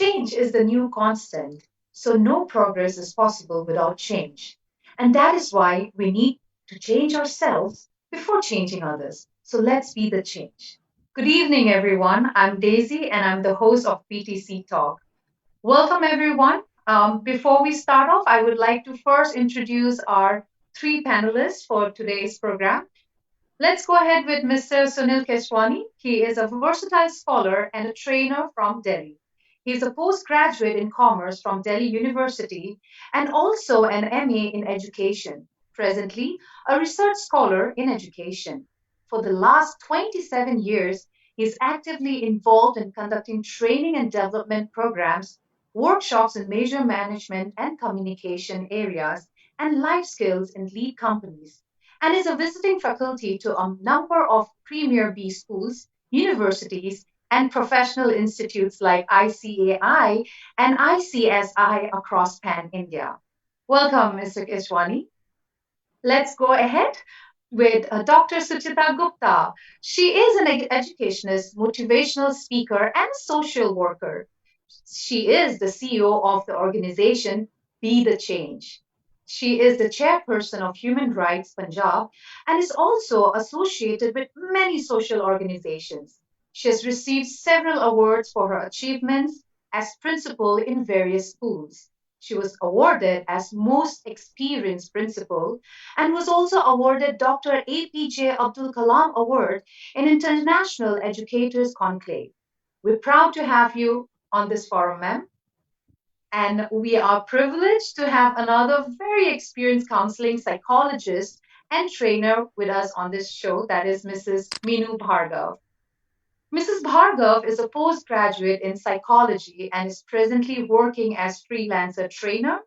Change is the new constant, so no progress is possible without change. And that is why we need to change ourselves before changing others. So let's be the change. Good evening, everyone. I'm Daisy, and I'm the host of PTC Talk. Welcome, everyone. Before we start off, I would like to first introduce our three panelists for today's program. Let's go ahead with Mr. Sunil Keswani. He is a versatile scholar and a trainer from Delhi. He is a postgraduate in commerce from Delhi University and also an MA in education. Presently, a research scholar in education. For the last 27 years, he is actively involved in conducting training and development programs, workshops in major management and communication areas, and life skills in lead companies and is a visiting faculty to a number of premier B schools, universities, and professional institutes like ICAI and ICSI across Pan India. Welcome, Mr. Keshwani. Let's go ahead with Dr. Suchita Gupta. She is an educationist, motivational speaker, and social worker. She is the CEO of the organization Be the Change. She is the chairperson of Human Rights Punjab and is also associated with many social organizations. She has received several awards for her achievements as principal in various schools. She was awarded as Most Experienced Principal and was also awarded Dr. APJ Abdul Kalam Award in International Educators Conclave. We're proud to have you on this forum, ma'am. And we are privileged to have another very experienced counseling psychologist and trainer with us on this show, that is Mrs. Minu Bhargav. Mrs. Bhargav is a postgraduate in psychology and is presently working as freelancer trainer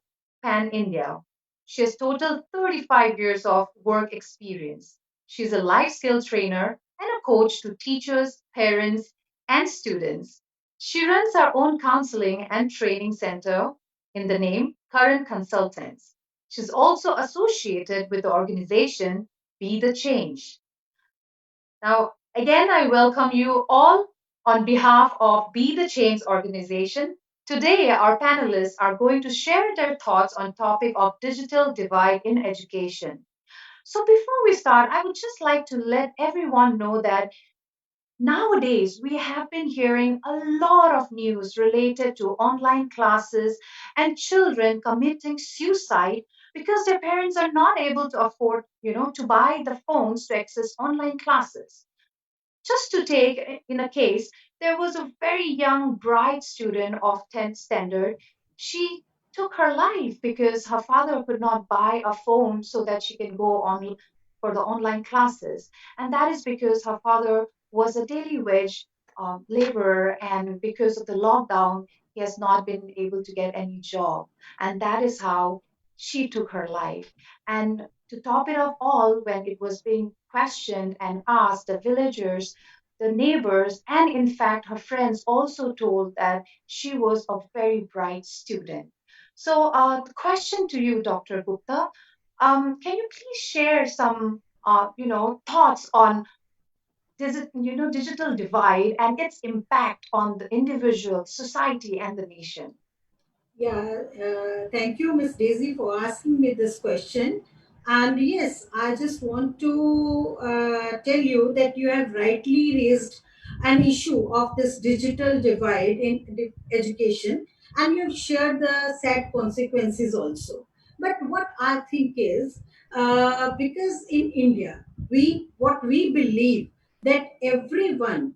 pan India. She has total 35 years of work experience. She is a life skill trainer and a coach to teachers, parents, and students. She runs her own counseling and training center in the name Current Consultants. She's also associated with the organization Be the Change. Now, again, I welcome you all on behalf of Be the Change organization. Today, our panelists are going to share their thoughts on topic of digital divide in education. So before we start, I would just like to let everyone know that nowadays we have been hearing a lot of news related to online classes and children committing suicide because their parents are not able to afford, to buy the phones to access online classes. Just to take in a case, there was a very young bright student of 10th standard. She took her life because her father could not buy a phone so that she can go on for the online classes. And that is because her father was a daily wage laborer, and because of the lockdown, he has not been able to get any job. And that is how she took her life. And to top it off all, when it was being questioned and asked, the villagers, the neighbors, and in fact her friends also told that she was a very bright student. So, the question to you, Dr. Gupta, can you please share some, thoughts on digital divide and its impact on the individual, society, and the nation? Yeah, thank you, Miss Daisy, for asking me this question. And yes, I just want to tell you that you have rightly raised an issue of this digital divide in education, and you have shared the sad consequences also. But what I think is, because in India, we what we believe that everyone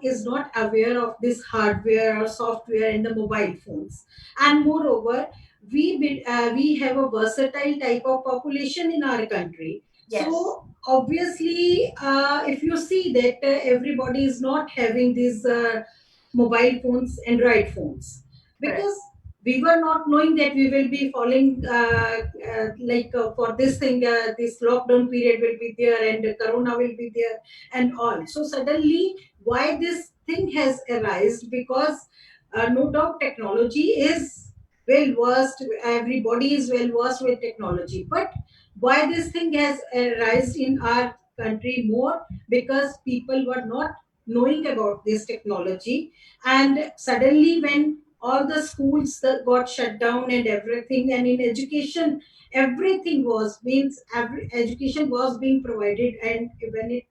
is not aware of this hardware or software in the mobile phones, and moreover we have a versatile type of population in our country. Yes, So obviously, if you see that everybody is not having these mobile phones, android phones, correct. because we were not knowing that we will be falling for this thing, this lockdown period will be there and corona will be there and all. So suddenly, why this thing has arisen? Because no doubt technology is well versed, everybody is well versed with technology, but why this thing has arisen in our country more? Because people were not knowing about this technology. And suddenly when all the schools got shut down and everything, and in education everything was means every education was being provided, and when it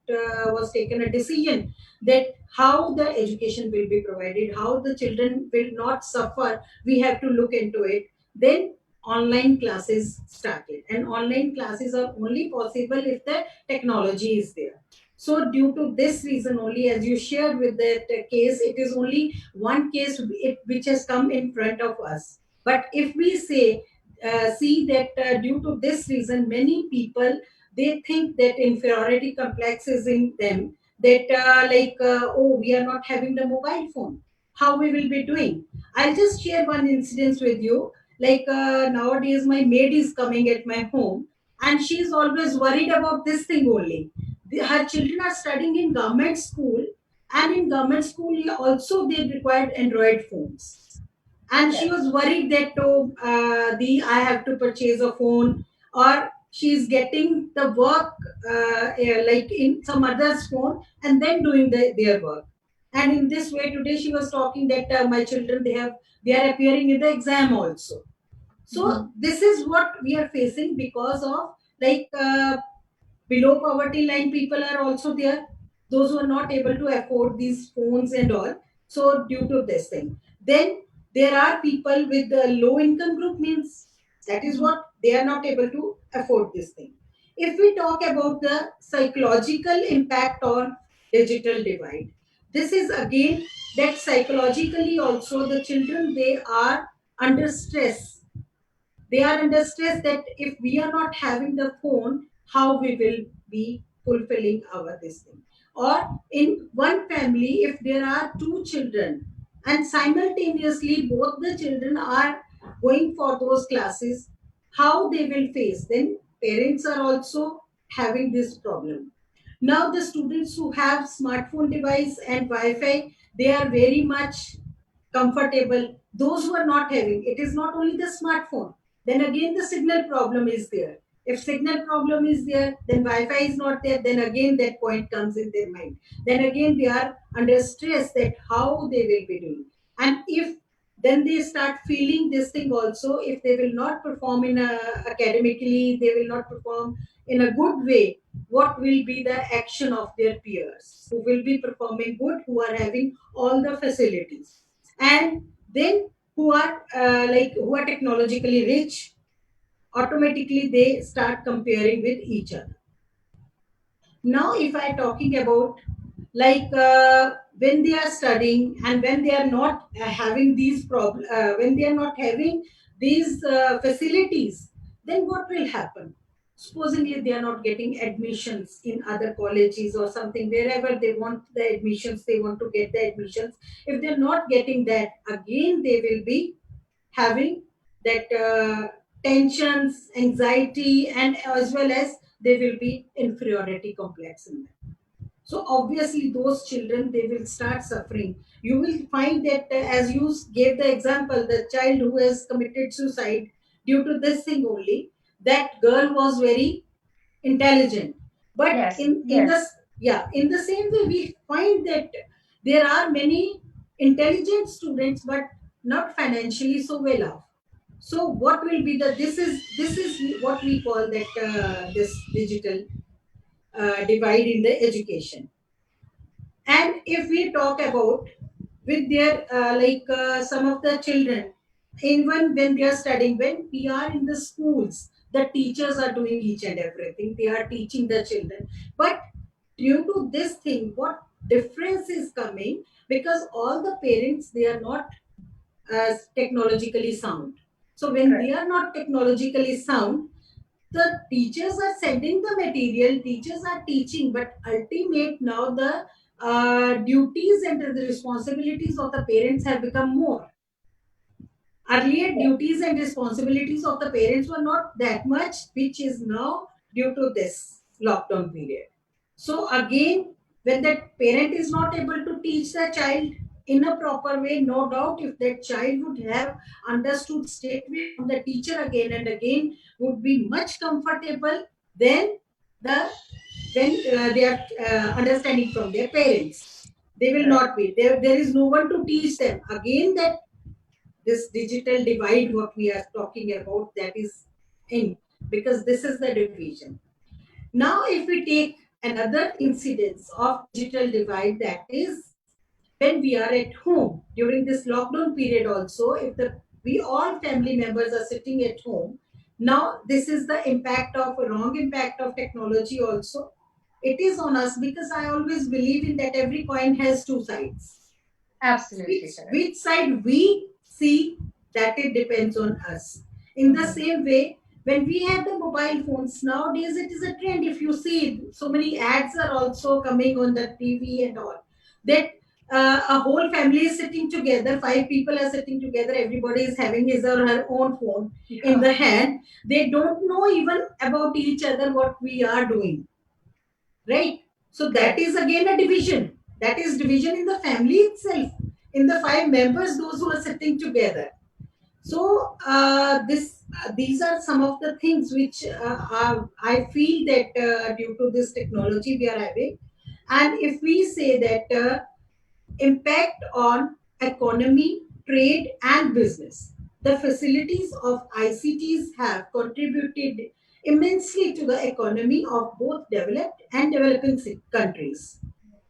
was taken a decision that how the education will be provided, how the children will not suffer, we have to look into it. Then online classes started, and online classes are only possible if the technology is there. So due to this reason only, as you shared with that case, it is only one case which has come in front of us. But if we say see that due to this reason many people, they think that inferiority complex is in them, that oh, we are not having the mobile phone, how we will be doing. I'll just share one incident with you. Nowadays my maid is coming at my home, and she's always worried about this thing only. Her children are studying in government school, and in government school also they required android phones, and she Correct. was worried that oh, the I have to purchase a phone, or she's getting the work like in some other's phone and then doing their work. And in this way today she was talking that my children, they are appearing in the exam also. So Mhm. this is what we are facing because of like below poverty line people are also there, those who are not able to afford these phones and all. So due to this thing, then there are people with the low income group, means that is Mhm. what they are not able to afford this thing. If we talk about the psychological impact on digital divide, this is again that psychologically also the children, they are under stress. They are under stress that if we are not having the phone, how we will be fulfilling our this thing. Or in one family, if there are two children and simultaneously both the children are going for those classes, how they will face, then parents are also having this problem. Now the students who have smartphone device and wi-fi, they are very much comfortable. Those who are not having, it is not only the smartphone, then again the signal problem is there. If signal problem is there, then wi-fi is not there, then again that point comes in their mind. Then again they are under stress that how they will be doing. And if then they start feeling this thing also, if they will not perform in a, academically, they will not perform in a good way, what will be the action of their peers who will be performing good, who are having all the facilities, and then who are who are technologically rich, automatically they start comparing with each other. Now if I talking about when they are studying and when they are not having these when they are not having these facilities, then what will happen? Supposingly they are not getting admissions in other colleges or something, wherever they want the admissions, they want to get the admissions. If they're not getting that, again they will be having that tensions, anxiety, and as well as there will be inferiority complex in them. So obviously those children, they will start suffering. You will find that as you gave the example, the child who has committed suicide due to this thing only, that girl was very intelligent. But Yes. in the, Yes. yeah, in the same way we find that there are many intelligent students but not financially so well off. So what will be the, this is what we call that this digital divide in the education. And if we talk about with their some of the children, even when they are studying, when we are in the schools, the teachers are doing each and everything, they are teaching the children. But due to this thing, what difference is coming, because all the parents, they are not as technologically sound. So when they Correct. are not technologically sound, the teachers are sending the material, teachers are teaching, but ultimate now the duties and the responsibilities of the parents have become more. Earlier Yes. duties and responsibilities of the parents were not that much, which is now due to this lockdown period. So again, when that parent is not able to teach the child in a proper way, no doubt if that child would have understood straightway from the teacher again and again, would be much comfortable than the when they are understanding from their parents. They will Correct. not be there. There is no one to teach them again that this digital divide what we are talking about, that is in, because this is the division. Now if we take another incidence of digital divide, that is when we are at home during this lockdown period also, if the we all family members are sitting at home. Now this is the impact of wrong impact of technology also. It is on us, because I always believe in that every coin has two sides. which Absolutely correct. which side we see, that it depends on us. In the Hmm. same way, when we have the mobile phones nowadays, it is a trend. If you see, so many ads are also coming on the TV and all, that a whole family is sitting together, five people are sitting together, everybody is having his or her own phone in Yeah, the hand. They don't know even about each other what we are doing, right? So that correct. is again a division. That is division in the family itself, in the five members, those who are sitting together. So this these are some of the things which I feel that due to this technology we are having. And if we say that impact on economy, trade, and business. The facilities of ICTs have contributed immensely to the economy of both developed and developing countries.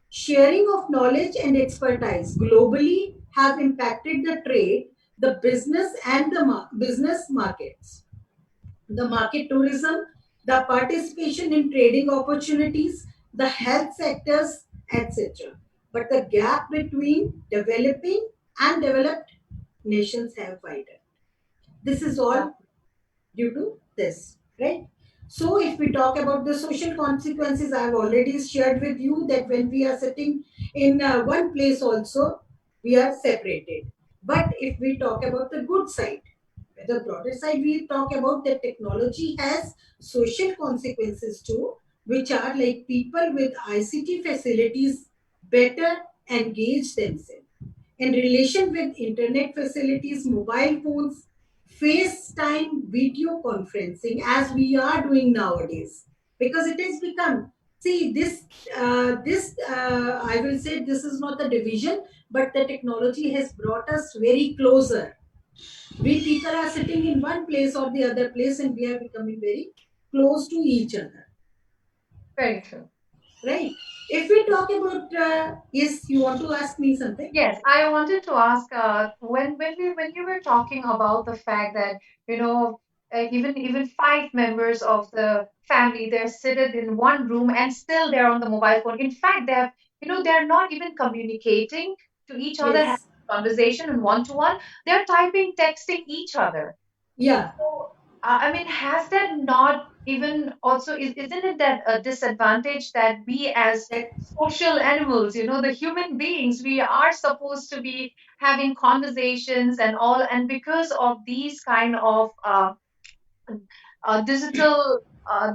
Sharing of knowledge and expertise globally have impacted the trade, the business, and the business markets, the market tourism, the participation in trading opportunities, the health sectors, etc. But the gap between developing and developed nations have widened. This is all due to this, right? So, if we talk about the social consequences, I have already shared with you that when we are sitting in one place, also we are separated. But if we talk about the good side, the broader side, we talk about that technology has social consequences too, which are like people with ICT facilities better engage themselves in relation with internet facilities, mobile phones, FaceTime video conferencing, as we are doing nowadays, because it has become. See this, I will say this is not the division, but the technology has brought us very closer. We people are sitting in one place or the other place, and we are becoming very close to each other, Very true. right? If we talk about, yes, you want to ask me something? Yes, I wanted to ask when you were talking about the fact that you know even five members of the family they're seated in one room and still they're on the mobile phone. In fact, they're not even communicating to each other, having Yes. conversation and one to one. They're typing, texting each other. Yeah. So, I mean, has that not even also, isn't it that a disadvantage that we as That. social animals, the human beings, we are supposed to be having conversations and all, and because of these kind of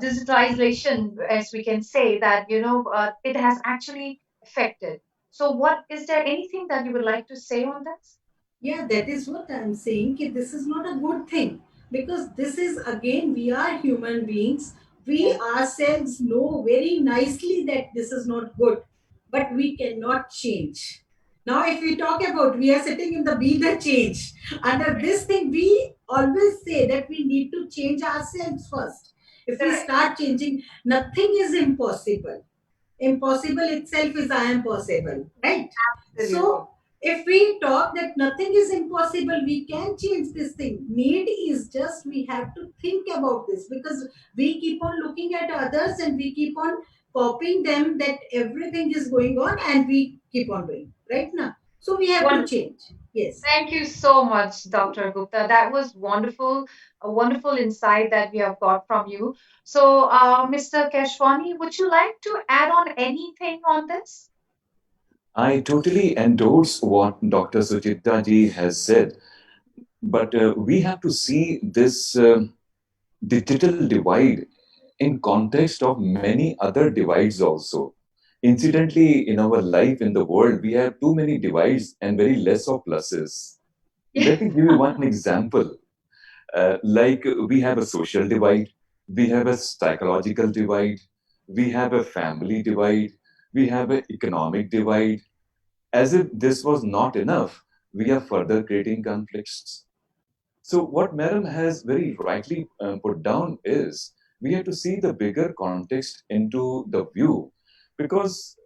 digitalization, as we can say, that, it has actually affected. So, what is there anything that you would like to say on this? Yeah, that is what I'm saying. Ki this is not a good thing, because this is again, we are human beings. We Yeah. ourselves know very nicely that this is not good, but we cannot change. Now, if we talk about, we are sitting in the be the change. Under this thing, we always say that we need to change ourselves first. If we Correct. start changing, nothing is impossible. Impossible itself is I am possible, right? Absolutely. So if we talk that nothing is impossible, we can change this thing. Need is just we have to think about this, because we keep on looking at others and we keep on copying them, that everything is going on and we keep on doing right now. So we have to Wonderful. change. Yes. Thank you so much, Dr. Gupta. That was wonderful, a wonderful insight that we have got from you. So, Mr. Keshwani, would you like to add on anything on this? I totally endorse what Dr. Suchita ji has said, but we have to see this digital divide in context of many other divides also. Incidentally, in our life in the world, we have too many divides and very less of pluses. Yeah. Let me give you one example. Like we have a social divide, we have a psychological divide, we have a family divide, we have an economic divide, As if this was not enough, we are further creating conflicts. So, what Meram has very rightly put down is we have to see the bigger context into the view, because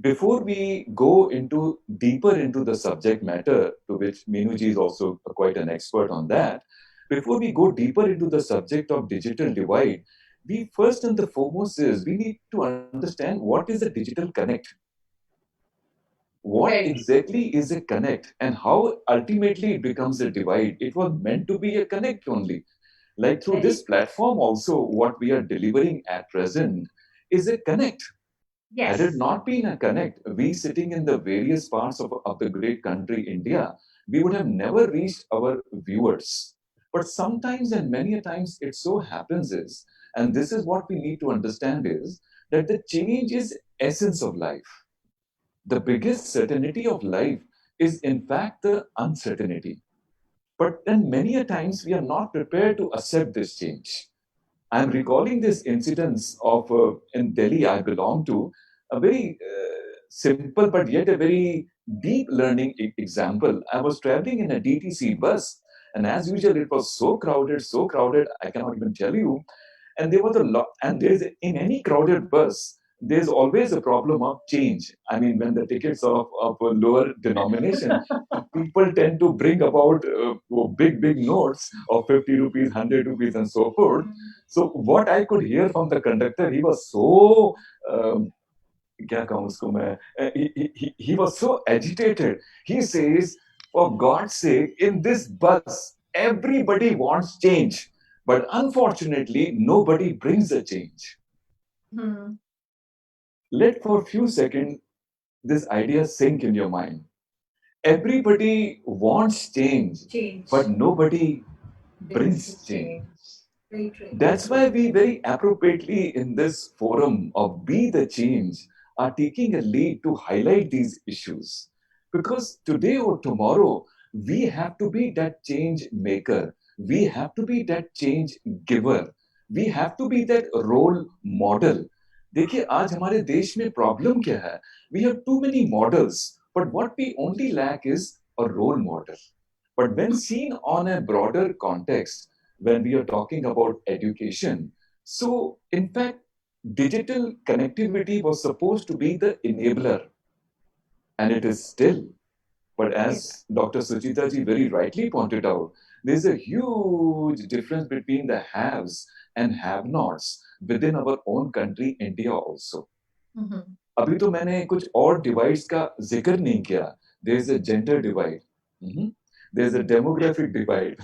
before we go into deeper into the subject matter, to which Menuji is also quite an expert on that, before we go deeper into the subject of digital divide, we first and the foremost is we need to understand what is a digital connect. What Very true. exactly is a connect and how ultimately it becomes a divide? It was meant to be a connect only. Like through Very this platform, also, what we are delivering at present is a connect. Had it yes. not been a connect, we sitting in the various parts of the great country, India, we would have never reached our viewers. But sometimes and many a times it so happens is, and this is what we need to understand is, that the change is essence of life. The biggest certainty of life is in fact the uncertainty. But then many a times we are not prepared to accept this change. I'm recalling this incidence of in Delhi I belong to, a very simple but yet a very deep learning example. I was traveling in a DTC bus, and as usual, it was so crowded, I cannot even tell you. And there was a lot, and there's in any crowded bus, there's always a problem of change. I mean, when the tickets are of a lower denomination, people tend to bring about big notes of 50 rupees, 100 rupees, and so forth. Mhm. So what I could hear from the conductor, he was so क्या कहूँ उसको मैं he was so agitated. He says, for God's sake, in this bus, everybody wants change, but unfortunately, nobody brings a change. Mhm. Let for a few seconds this idea sink in your mind. Everybody wants change, but Change. nobody Brings the brings change. change. Right, right. That's why we very appropriately in this forum of Be the Change are taking a lead to highlight these issues. Because today or tomorrow, we have to be that change maker. We have to be that change giver. We have to be that role model. देखिए आज हमारे देश में problem क्या है? We have too many models, but what we only lack is a role model. But when seen on a broader context, when we are talking about education, so in fact, digital connectivity was supposed to be the enabler, and it is still. But Yes. as Dr. Suchita ji very rightly pointed out, there's a huge difference between the haves and have nots within our own country, India also. Mhm. अभी तो मैंने कुछ और divides का जिक्र नहीं किया. There is a gender divide. Mhm. There's a demographic divide.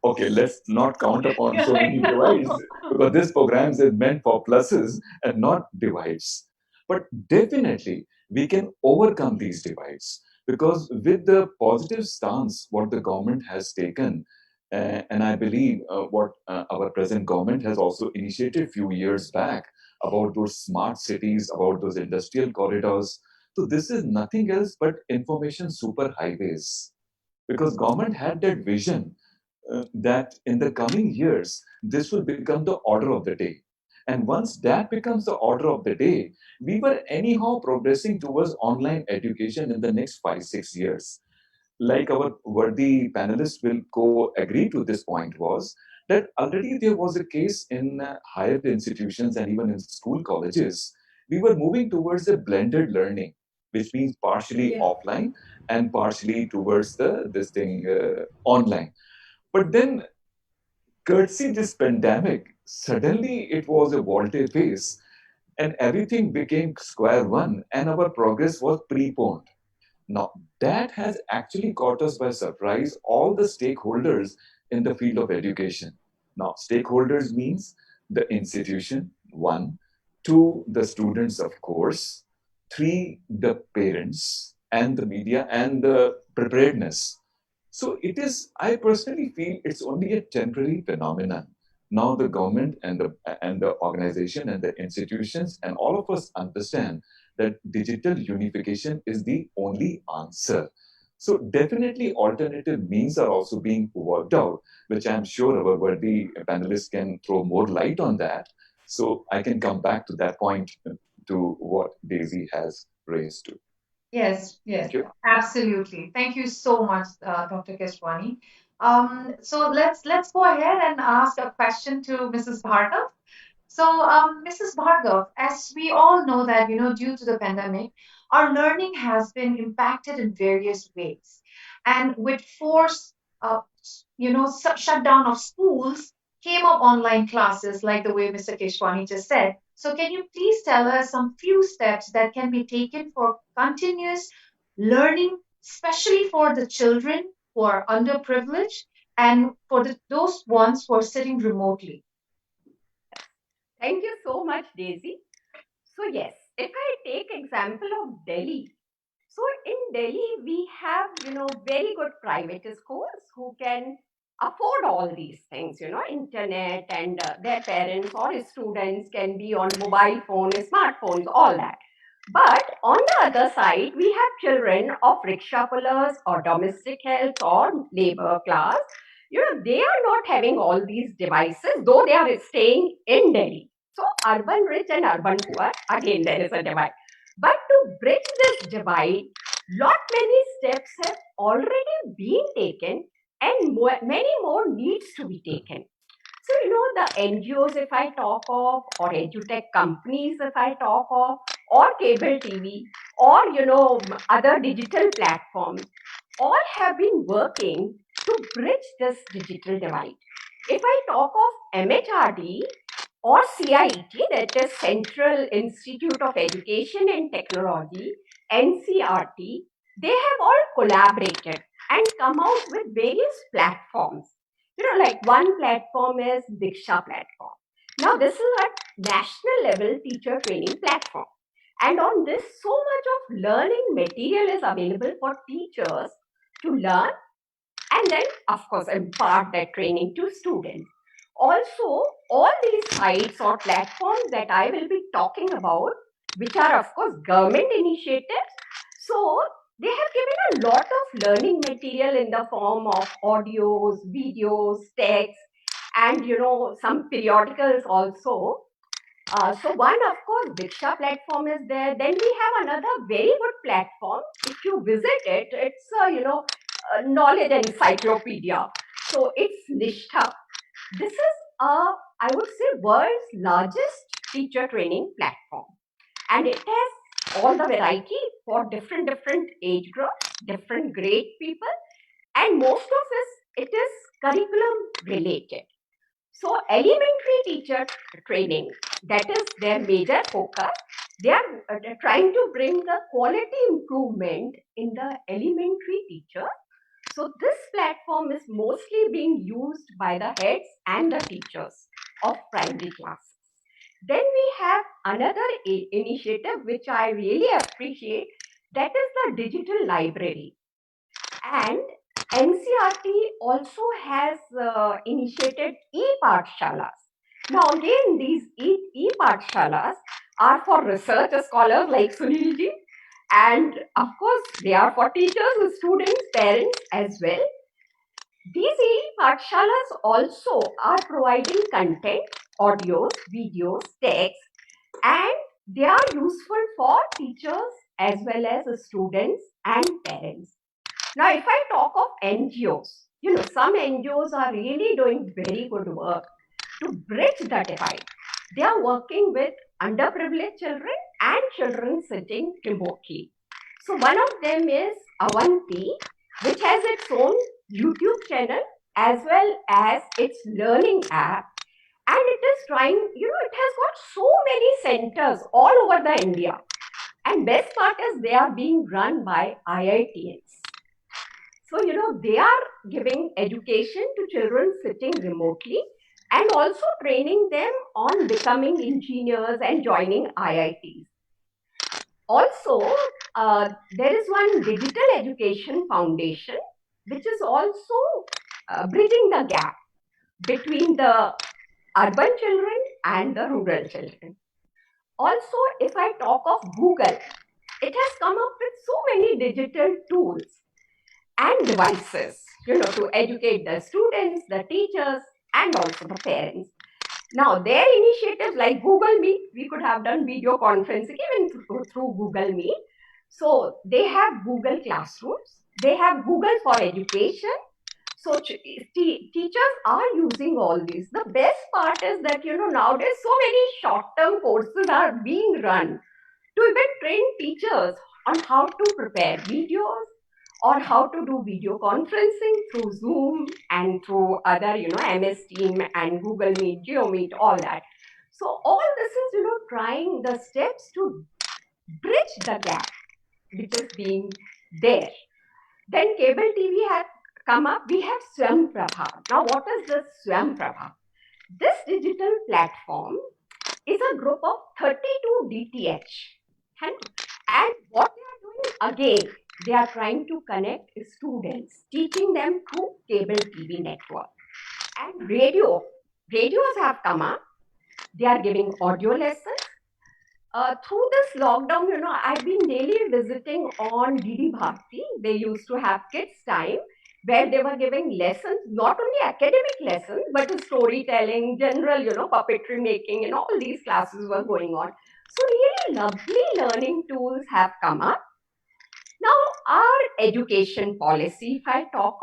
Okay, let's not count upon so I many divides, know. because this program is meant for pluses and not divides. But definitely, we can overcome these divides, because with the positive stance what the government has taken, and I believe what our present government has also initiated few years back about those smart cities, about those industrial corridors. So this is nothing else but information superhighways, because government had that vision that in the coming years this will become the order of the day. And once that becomes the order of the day, we were anyhow progressing towards online education in the next 5 6 years. Like our worthy panelists will co-agree to this point, was that already there was a case in higher institutions and even in school colleges. We were moving towards a blended learning, which means partially Yeah. offline and partially towards the this thing online. But then, courtesy this pandemic, suddenly it was a volte-face and everything became square one and our progress was preponed. Now, that has actually caught us by surprise, all the stakeholders in the field of education. Now, stakeholders means the institution, one, two, the students, of course, three, the parents, and the media, and the preparedness. So it is, I personally feel it's only a temporary phenomenon. Now the government and the organization and the institutions and all of us understand that digital unification is the only answer. So definitely alternative means are also being worked out, which I'm sure our worthy panelists can throw more light on that. So I can come back to that point to what Daisy has raised to. Yes, yes, Thank you. absolutely. Thank you so much, Dr. Keswani. So let's go ahead and ask a question to Mrs. Bhargav. So, Mrs. Bhargav, as we all know that, due to the pandemic, our learning has been impacted in various ways. And with forced, shutdown of schools, came up online classes like the way Mr. Keshwani just said. So, can you please tell us some few steps that can be taken for continuous learning, especially for the children who are underprivileged and for those ones who are sitting remotely? Thank you so much, Daisy. So yes, if I take example of Delhi, so in Delhi we have very good private schools who can afford all these things, internet, and their parents or students can be on mobile phone, smartphones, all that. But on the other side, we have children of rickshaw pullers or domestic help or labor class. They are not having all these devices, though they are staying in Delhi. So urban rich and urban poor, again there is a divide. But to bridge this divide, lot many steps have already been taken, and many more needs to be taken. So, the NGOs, if I talk of, or edutech companies, if I talk of, or cable TV, or, other digital platforms, all have been working to bridge this digital divide. If I talk of MHRD or CIET, that is Central Institute of Education and Technology, NCRT, they have all collaborated and come out with various platforms. Like one platform is Diksha platform. Now, this is a national level teacher training platform. And on this, so much of learning material is available for teachers to learn and then, of course, impart that training to students. Also, all these sites or platforms that I will be talking about, which are, of course, government initiatives, so they have given a lot of learning material in the form of audios, videos, text, and some periodicals also. So one, of course, Diksha platform is there. Then we have another very good platform. If you visit it, it's a knowledge encyclopedia. So it's Nishtha. This is I would say, world's largest teacher training platform, and it has all the variety for different age groups, different grade people, and most of it is curriculum related. So elementary teacher training, that is their major focus. They are trying to bring the quality improvement in the elementary teacher. So this platform is mostly being used by the heads and the teachers of primary classes. Then we have another initiative which I really appreciate, that is the digital library. And NCRT also has initiated e-pathshalas. Now again, these e-pathshalas are for research scholars like Sunilji, and of course they are for teachers, students, parents as well. These e-pathshalas also are providing content, audios, videos, text, and they are useful for teachers as well as students and parents. Now, if I talk of NGOs, some NGOs are really doing very good work to bridge the divide. They are working with underprivileged children and children sitting remotely. So, one of them is Avanti, which has its own YouTube channel as well as its learning app. And it is trying, it has got so many centers all over the India. And best part is they are being run by IITs. So, they are giving education to children sitting remotely and also training them on becoming engineers and joining IITs. Also, there is one digital education foundation which is also bridging the gap between the urban children and the rural children. Also, if I talk of Google, it has come up with so many digital tools and devices, to educate the students, the teachers, and also the parents. Now, their initiatives like Google Meet, we could have done video conferencing even through Google Meet. So they have Google Classrooms, they have Google for Education. So teachers are using all these. The best part is that, nowadays so many short-term courses are being run to even train teachers on how to prepare videos or how to do video conferencing through Zoom and through other, MS Team and Google Meet, GeoMeet, all that. So all this is, trying the steps to bridge the gap which is being there. Then cable TV had come up. We have Swam Prabha. Now, what is this Swam Prabha? This digital platform is a group of 32 DTH. And what they are doing again, they are trying to connect students, teaching them through cable TV network. And radios have come up. They are giving audio lessons. Through this lockdown, I've been daily visiting on DD Bharti. They used to have kids' time where they were giving lessons, not only academic lessons, but storytelling, general, puppetry making, and all these classes were going on. So, really lovely learning tools have come up. Now, our education policy, if I talk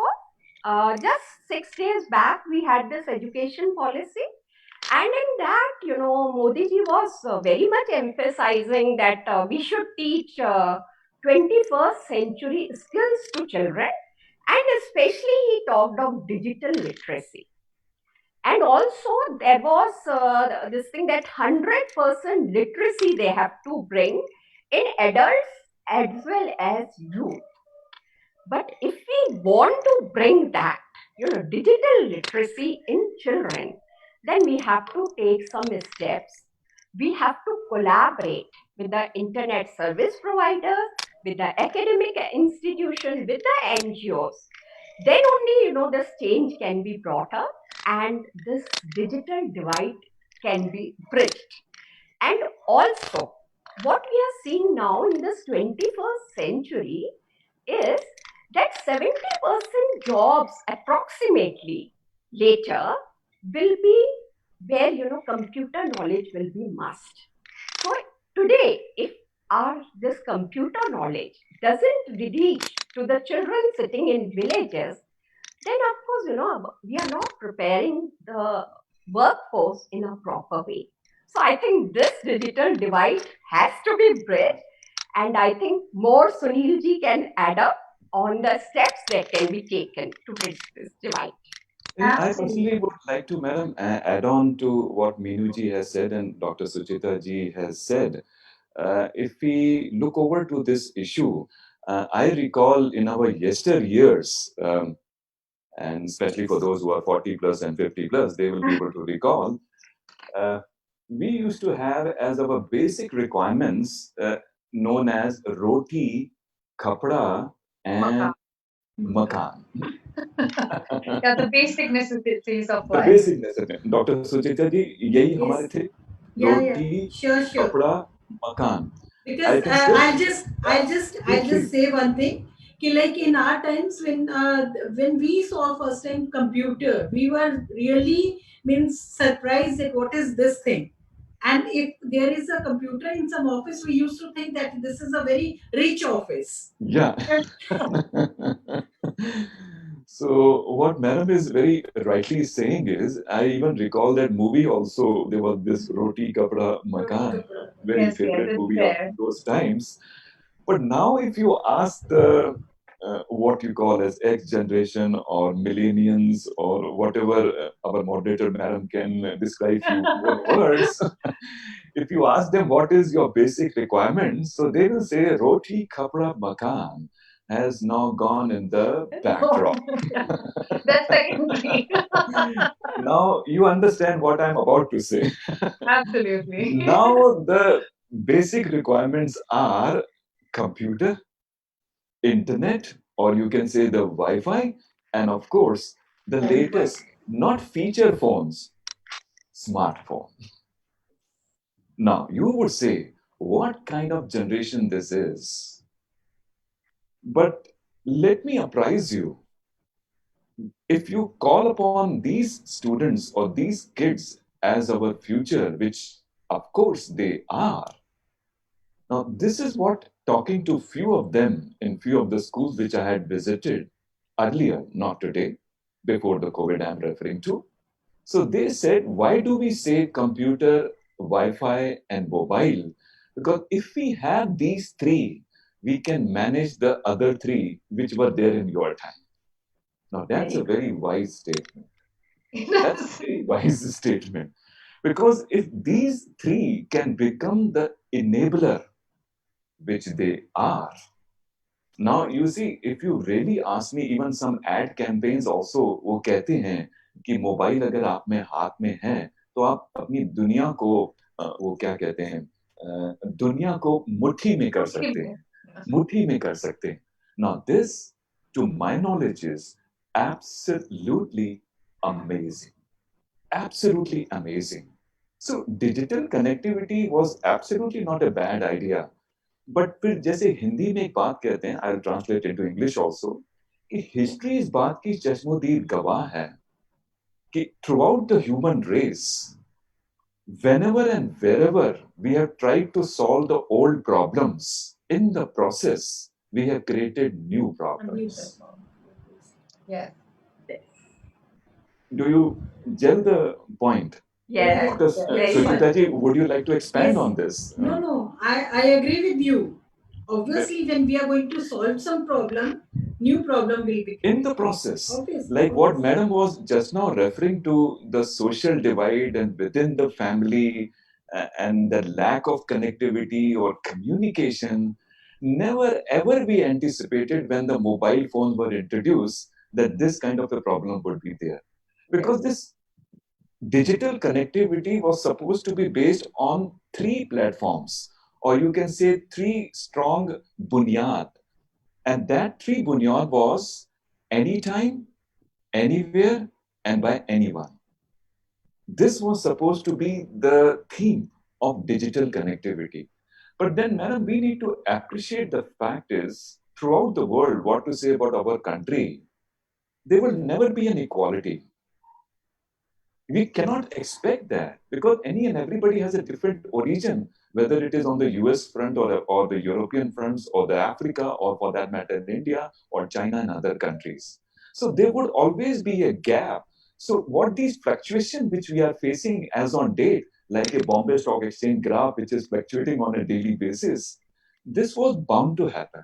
of, just 6 days back, we had this education policy. And in that, Modi ji was very much emphasizing that we should teach 21st century skills to children. And especially, he talked of digital literacy. And also, there was this thing that 100% literacy they have to bring in adults as well as youth. But if we want to bring that, digital literacy in children, then we have to take some steps. We have to collaborate with the internet service providers, with the academic institutions, with the NGOs. Then only, this change can be brought up and this digital divide can be bridged. And also, what we are seeing now in this 21st century is that 70% jobs approximately later will be where computer knowledge will be must. So today, if our this computer knowledge doesn't reach to the children sitting in villages, then of course we are not preparing the workforce in a proper way. So I think this digital divide has to be bridged, and I think more Sunilji can add up on the steps that can be taken to bridge this divide. I Absolutely. personally would like to, madam, add on to what Meenu has said and Dr. Suchita ji has said. If we look over to this issue, I recall in our yesteryears, and especially for those who are 40 plus and 50 plus, they will be able to recall, uh, we used to have as our basic requirements known as roti, kapda, Maka. and makan. Yeah, the basic necessities of The life. basic necessity. Doctor Suchita ji यही हमारे Yes. थे Yeah. रोटी Sure, sure. कपड़ा मकान Because I can still I'll if just say one thing. Ki, like in our times when we saw first time computer, we were really means surprised that what is this thing. And if there is a computer in some office, we used to think that this is a very rich office. yeah. So what madam is very rightly saying is I even recall that movie also there was this roti kapda Roti makan kapra. very Yes, yes, favorite it's movie of there. those times. But now, if you ask the what you call as X generation or millennials or whatever our moderator madam can describe you own words, if you ask them what is your basic requirement, so they will say roti kapra makan has now gone in the backdrop. That's secondary. Now you understand what I'm about to say. Absolutely. Now the basic requirements are computer, internet, or you can say the Wi Fi, and of course, the Network. latest, not feature phones, smartphone. Now, you would say, what kind of generation this is? But let me apprise you if you call upon these students or these kids as our future, which of course they are, Now, this is what talking to few of them in few of the schools which I had visited earlier, not today, before the COVID I'm referring to. So they said, why do we say computer, Wi-Fi, and mobile? Because if we have these three, we can manage the other three which were there in your time. Now that's a Very very wise statement. That's a yes. very wise statement. Because if these three can become the enabler which they are, now you see, if you really ask me, even some ad campaigns also वो कहते हैं कि mobile अगर आप में हाथ में है तो आप अपनी दुनिया को वो क्या कहते हैं दुनिया को मुट्ठी में कर Okay. सकते हैं मुट्ठी में कर सकते हैं now this to my knowledge is absolutely amazing absolutely amazing so digital connectivity was absolutely not a bad idea but फिर जैसे हिंदी में एक बात कहते हैं I translate into English also कि हिस्ट्री इस बात की चश्मोदीद गवाह है कि throughout the human race whenever and wherever we have tried to solve the old problems in the process we have created new A new problems platform. Yes. Yes. do you gel the point Yes. Yes. dr Yes. Very Yes. much. Suchita ji would you like to expand Yes. on this No, no, I agree with you. Obviously, when we are going to solve some problem, new problem will be in the created. process, Obviously, like what obviously. Madam was just now referring to the social divide and within the family and the lack of connectivity or communication, never ever we anticipated when the mobile phones were introduced that this kind of a problem would be there. Yes. Because this digital connectivity was supposed to be based on three platforms, or you can say three strong bunyad and that three bunyad was anytime, anywhere, and by anyone. This was supposed to be the theme of digital connectivity. But then, madam, we need to appreciate the fact is throughout the world, what to say about our country, there will never be an equality. We cannot expect that because any and everybody has a different origin, whether it is on the US front or the European fronts or the Africa or for that matter in India or China and other countries. So there would always be a gap. So what these fluctuations which we are facing as on date, like a Bombay Stock Exchange graph which is fluctuating on a daily basis, this was bound to happen.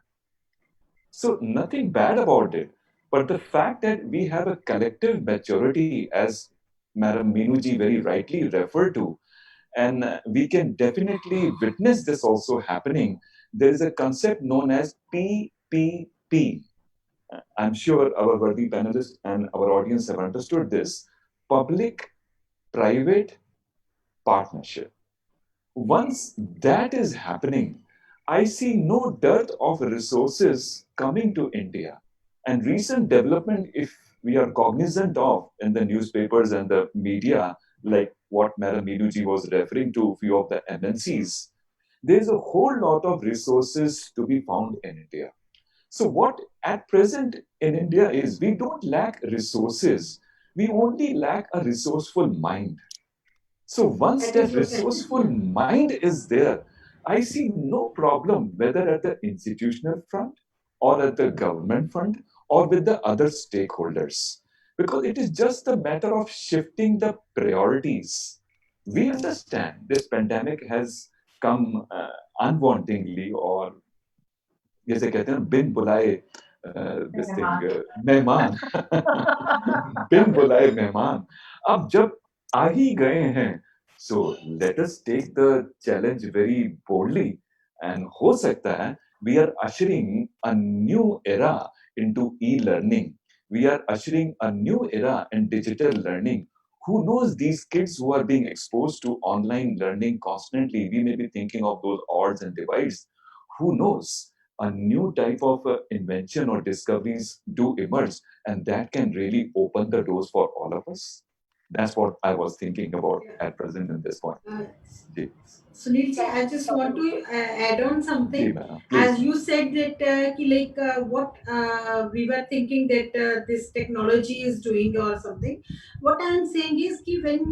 So nothing bad about it. But the fact that we have a collective maturity, as Madam Meenuji very rightly referred to, and we can definitely witness this also happening. There is a concept known as PPP. I'm sure our worthy panelists and our audience have understood this. Public private partnership. Once that is happening, I see no dearth of resources coming to India. And recent development, if we are cognizant of in the newspapers and the media, like what Madam Menuji was referring to, a few of the MNCs, there's a whole lot of resources to be found in India. So, what at present in India is we don't lack resources, we only lack a resourceful mind. So once That is that what I resourceful yeah. mind is there, I see no problem whether at the institutional front or at the government front or with the other stakeholders. Because it is just a matter of shifting the priorities. We understand this pandemic has come unwantingly or जैसे कहते हैं बिन बुलाए this thing Mehman. मेहमान बिन बुलाए मेहमान अब जब आ ही गए हैं so let us take the challenge very boldly and हो सकता है we are ushering a new era into e learning we are ushering a new era in digital learning who knows these kids who are being exposed to online learning constantly we may be thinking of those odds and divides who knows a new type of invention or discoveries do emerge, and that can really open the doors for all of us. That's what I was thinking about Yeah. at present in this point. Uh, Ji, Sunil ji, I just want to add on ji, something. madam, As please. you said that like what we were thinking that this technology is doing or something. What I am saying is कि when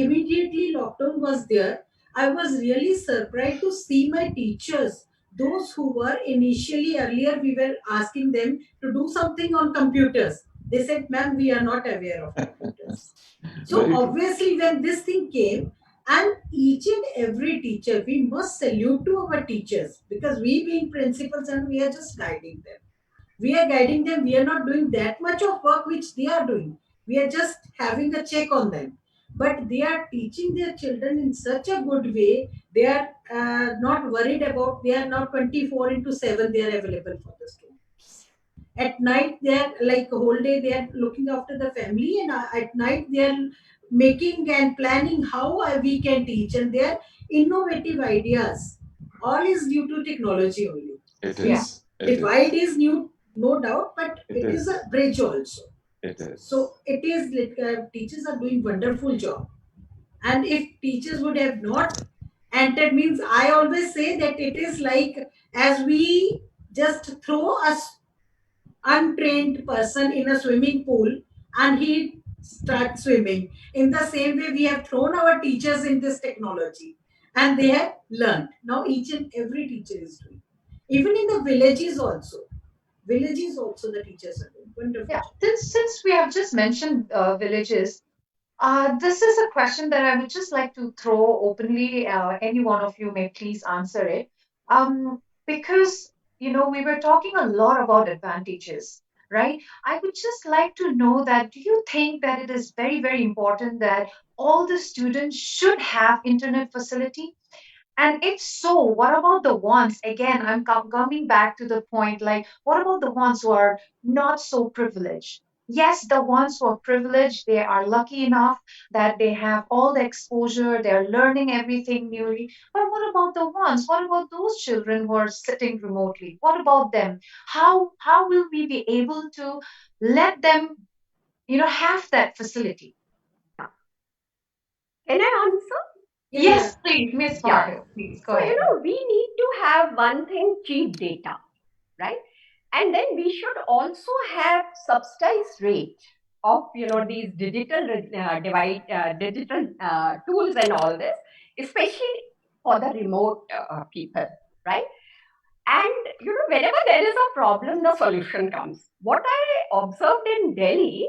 immediately lockdown was there, I was really surprised to see my teachers, those who were initially earlier, we were asking them to do something on computers. They said, ma'am, we are not aware of computers. So Very true. obviously, when this thing came, and each and every teacher, we must salute to our teachers, because we being principals and we are just guiding them. We are guiding them. We are not doing that much of work which they are doing. We are just having a check on them. But they are teaching their children in such a good way. They are not worried about. They are not 24 into 7. They are available for the students. At night they are like whole day they are looking after the family, and at night they are making and planning how we can teach, and their innovative ideas. All is due to technology only. It Yeah. is. It Divide is. is new, no doubt, but It it is is. a bridge also. It is. So it is like teachers are doing wonderful job. And if teachers would have not entered, means I always say that it is like, as we just throw a untrained person in a swimming pool and he starts swimming, in the same way we have thrown our teachers in this technology and they have learned. Now each and every teacher is doing, even in the villages also the teachers are doing wonderful Yeah. job. Since we have just mentioned villages, this is a question that I would just like to throw openly. Any one of you may please answer it. Because, we were talking a lot about advantages, right? I would just like to know that do you think that it is very, very important that all the students should have internet facility? And if so, what about the ones, again, I'm coming back to the point, like, what about the ones who are not so privileged? Yes, the ones who are privileged, they are lucky enough that they have all the exposure, they're learning everything newly. But what about the ones? What about those children who are sitting remotely? What about them? How will we be able to let them, have that facility? Yeah. Can I answer? Yeah, yeah. Yes, please, Miss Yeah. Farhad, please go So, ahead. we need to have one thing, cheap data, right? And then we should also have subsidized rate of, these digital tools and all this, especially for the remote people, right? And whenever there is a problem, the solution comes. What I observed in Delhi,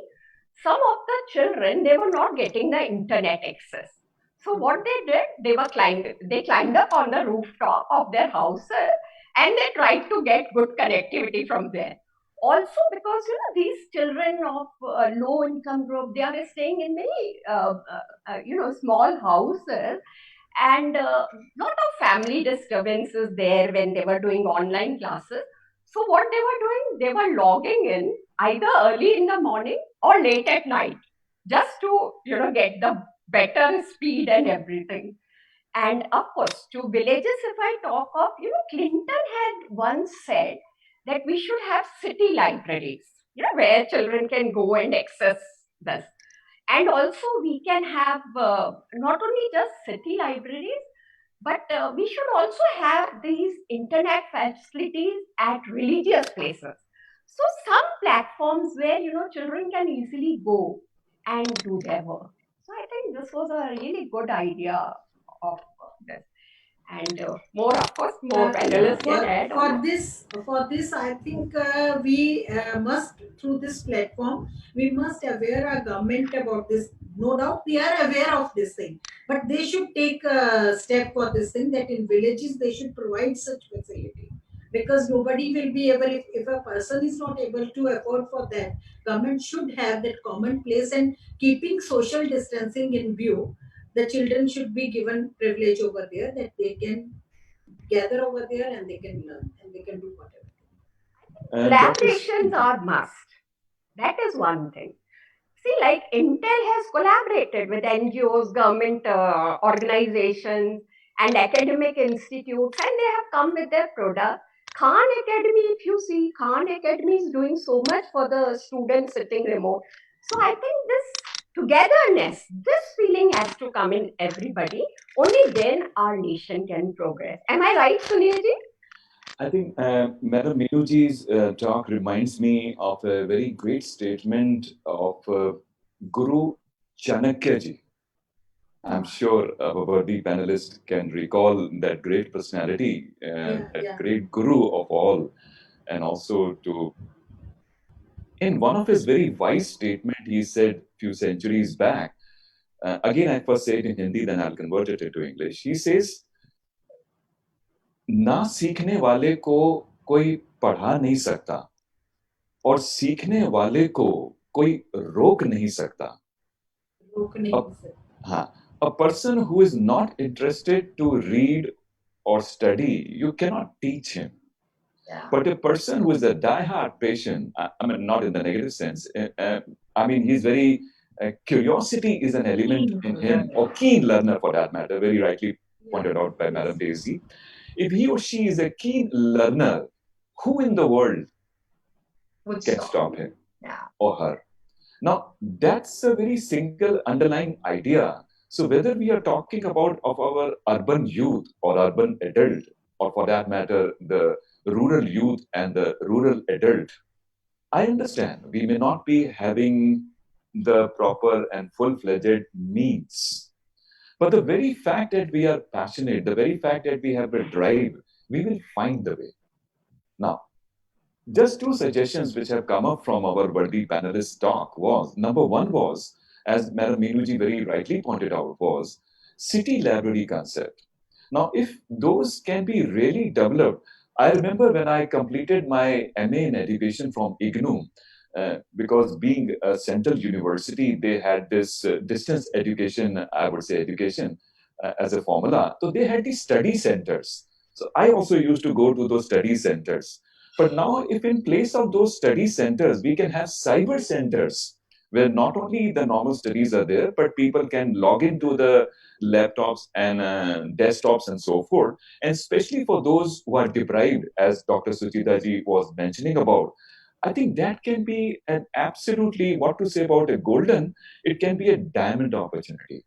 some of the children, they were not getting the internet access. So what they did, they climbed up on the rooftop of their houses and they tried to get good connectivity from there. Also because these children of low income group, they are staying in many small houses, and lot of family disturbances there when they were doing online classes. So what they were doing, they were logging in either early in the morning or late at night, just to get the better speed and everything. And of course, to villages, if I talk of, Clinton had once said that we should have city libraries, where children can go and access this. And also we can have not only just city libraries, but we should also have these internet facilities at religious places. So some platforms where children can easily go and do their work. So I think this was a really good idea of this. And more, of course, more Yeah, panelists can add on it. for this I think we must, through this platform, we must aware our government about this. No doubt they are aware of this thing, but they should take a step for this thing, that in villages they should provide such facility, because nobody will be able, if a person is not able to afford for that, government should have that common place, and keeping social distancing in view, the children should be given privilege over there, that they can gather over there and they can learn and they can do whatever. Dr. Collaborations are must. That is one thing. See, like Intel has collaborated with NGOs, government organizations, and academic institutes, and they have come with their product. Khan Academy, if you see, Khan Academy is doing so much for the students sitting remote. So I think this togetherness, this feeling has to come in everybody. Only then our nation can progress. Am I right, Sunilji? I think Madam Minuji's talk reminds me of a very great statement of Guru Chanakya ji. I'm sure our worthy panelist can recall that great personality, Yeah, that yeah, great guru of all, and also to, in one of his very wise statement, he said few centuries back. Again, I first say it in Hindi, then I'll convert it into English. He says, ना सीखने वाले को कोई पढ़ा नहीं सकता और सीखने वाले को कोई रोक नहीं सकता. रोक A, नहीं सकते. हाँ, a person who is not interested to read or study, you cannot teach him. Yeah. But a person who is a die-hard patient, I mean, not in the negative sense, I mean, he's very, curiosity is an element Keen in to him, learn it. or keen learner for that matter, very rightly Yeah, pointed out by yes. Madam Daisy. If he or she is a keen learner, who in the world Would can stop. stop him Yeah. or her? Now, that's a very single underlying idea. So whether we are talking about of our urban youth or urban adult, or for that matter, the rural youth and the rural adult, I understand we may not be having the proper and full-fledged means. But the very fact that we are passionate, the very fact that we have a drive, we will find the way. Now, just two suggestions which have come up from our worthy panelists talk was, number one was, as Madam Meenuji very rightly pointed out, was city library concept. Now, if those can be really developed, I remember when I completed my MA in education from IGNU, because being a central university, they had this distance education, I would say education as a formula. So they had these study centers. So I also used to go to those study centers. But now, if in place of those study centers, we can have cyber centers where not only the normal studies are there, but people can log into the laptops and desktops and so forth. And especially for those who are deprived, as Dr. Suchita ji was mentioning about, I think that can be an absolutely, what to say about a golden, it can be a diamond opportunity.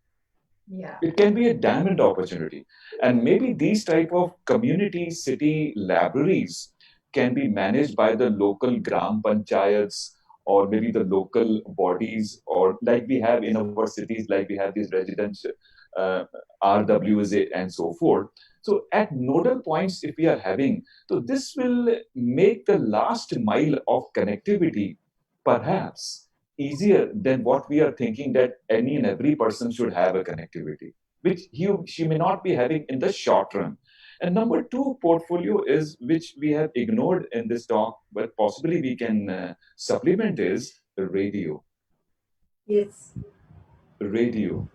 Yeah. It can be a diamond opportunity. And maybe these type of community city libraries can be managed by the local gram panchayats or maybe the local bodies, or like we have in our cities, like we have these residential uh, RWSA and so forth. So at nodal points, if we are having, so this will make the last mile of connectivity perhaps easier than what we are thinking that any and every person should have a connectivity, which she may not be having in the short run. And number two portfolio is which we have ignored in this talk, but possibly we can supplement is radio. Yes. Radio,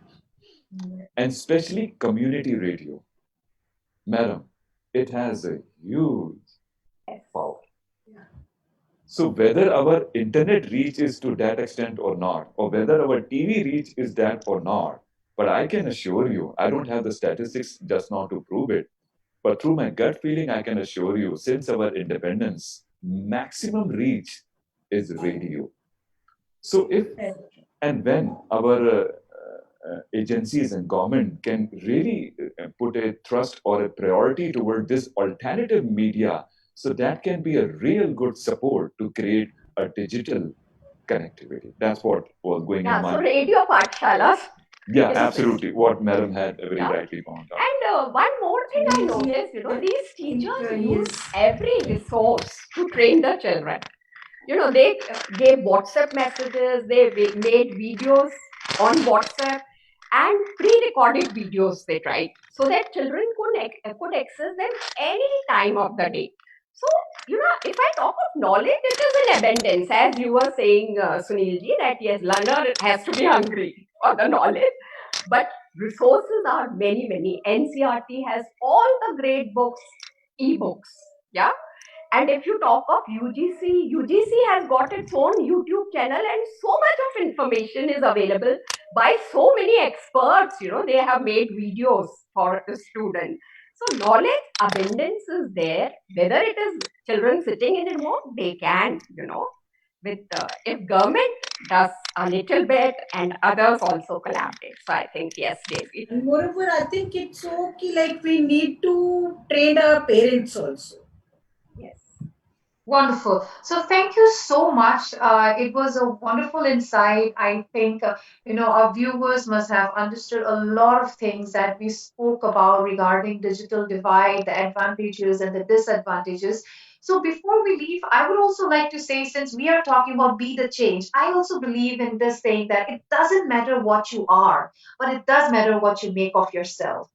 Yeah. and especially community radio. Madam, it has a huge Yes. power. Yeah. So whether our internet reach is to that extent or not, or whether our TV reach is that or not, but I can assure you, I don't have the statistics just now to prove it, but through my gut feeling, I can assure you, since our independence, maximum reach is radio. So if Very and when our agencies and government can really put a trust or a priority toward this alternative media, so that can be a real good support to create a digital connectivity. That's what was going in Yeah, so my. radio pathshalas Yeah, is absolutely, what Madam had very yeah. rightly pointed out. And one more So thing I Daisy, noticed, I these think teachers use yes. every resource to train the children. They gave WhatsApp messages, they made videos on WhatsApp and pre-recorded videos they tried so that children could access them any time of the day. So, if I talk of knowledge, it is in abundance, as you were saying, Sunilji, that yes, learner has to be hungry for the knowledge, but resources are many, many. NCRT has all the great books, e-books, yeah. And if you talk of UGC has got its own YouTube channel, and so much of information is available by so many experts. They have made videos for the student. So knowledge abundance is there. Whether it is children sitting in remote, they can, with if government does a little bit and others also collaborate. So I think yes, Daisy. And moreover, I think it's okay, like we need to train our parents also. Yes. Wonderful. So thank you so much. It was a wonderful insight. I think our viewers must have understood a lot of things that we spoke about regarding digital divide, the advantages and the disadvantages. So before we leave, I would also like to say, since we are talking about be the change, I also believe in this saying that it doesn't matter what you are, but it does matter what you make of yourself.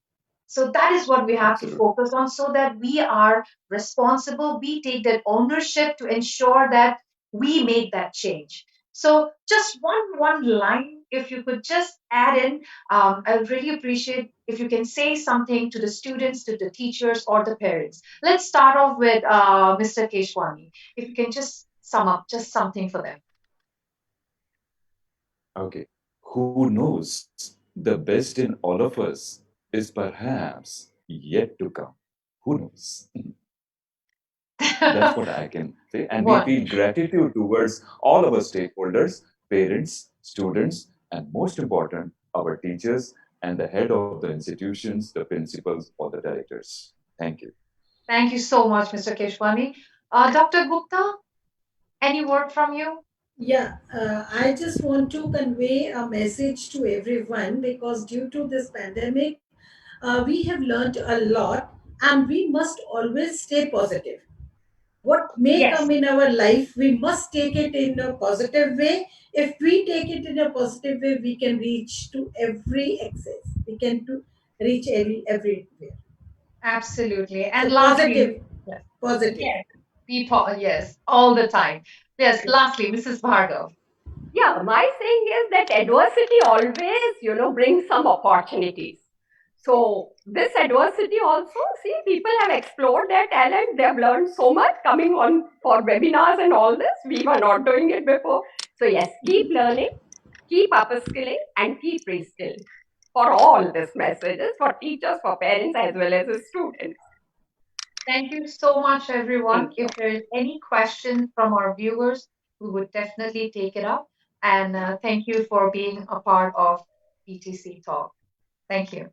So that is what we have to Absolutely. focus on so that we are responsible. We take that ownership to ensure that we make that change. So just one line, if you could just add in, I would really appreciate if you can say something to the students, to the teachers, or the parents. Let's start off with Mr. Keshwani. If you can just sum up just something for them. Okay. Who knows? The best in all of us is perhaps yet to come. Who knows? That's what I can say. And we One. feel gratitude towards all our stakeholders, parents, students, and most important, our teachers and the head of the institutions, the principals, or the directors. Thank you. Thank you so much, Mr. Keshwani. Dr. Gupta, any word from you? Yeah, I just want to convey a message to everyone because due to this pandemic, we have learned a lot and we must always stay positive. What may Yes. come in our life, we must take it in a positive way. If we take it in a positive way, we can reach to every excess. We can to reach everywhere. Absolutely. And So lastly, positive, yes, positive. yes, people, yes, all the time. Yes, lastly, Mrs. Bhargav. Yeah, my saying is that adversity always, brings some opportunities. So this adversity also, see, people have explored their talent. They have learned so much coming on for webinars and all this. We were not doing it before. So yes, keep learning, keep upskilling, and keep reskilling for all these messages for teachers, for parents, as well as the students. Thank you so much, everyone. Thank you. If there is any question from our viewers, we would definitely take it up. And thank you for being a part of ETC Talk. Thank you.